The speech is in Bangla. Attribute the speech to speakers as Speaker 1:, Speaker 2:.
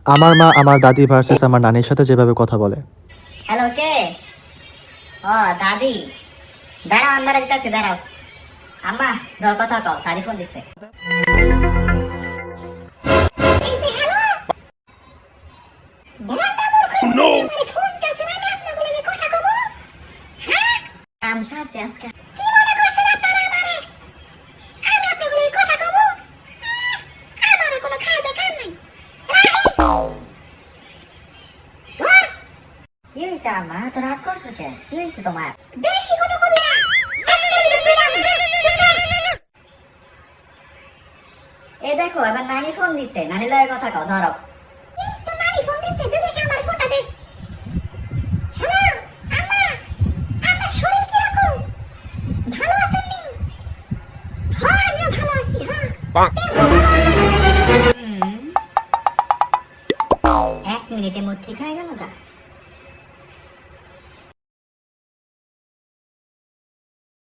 Speaker 1: আমার মা আমার দাদি ভার্সেস আমার নানির সাথে যেভাবে কথা বলে।
Speaker 2: হ্যালো, কে? ও দাদি, দাঁড়াও আমরা দিতেছি, দাঁড়াও। আম্মা ধর কথা কও, দাদি ফোন দিছে। কাম সারছে আজকে। কি মনে করছেন আপনারা আমারে? আমি আপনাদের এই কথা কব? আমার কোনো খায় দেখার নাই। ধর। কি হইছে আম্মা, তো রাগ করছো কেন? কি হইছে তোমার? বেশি কথা কবি না। এই দেখো, এবার নানি ফোন দিছে, নানি লয়ে কথা কও, ধরো। এই তো নানি ফোন দিছে, দে দেখি আমার ফোনটা দে। হ্যালো আম্মা, আপনার শরীর কি রকম? ভালো আছেন নি? হ্যাঁ, আমিও ভালো আছি। হ্যাঁ, টেম্পো ভালো আছে? এক মিনিটে মোট ঠিক হয়ে গেল গা।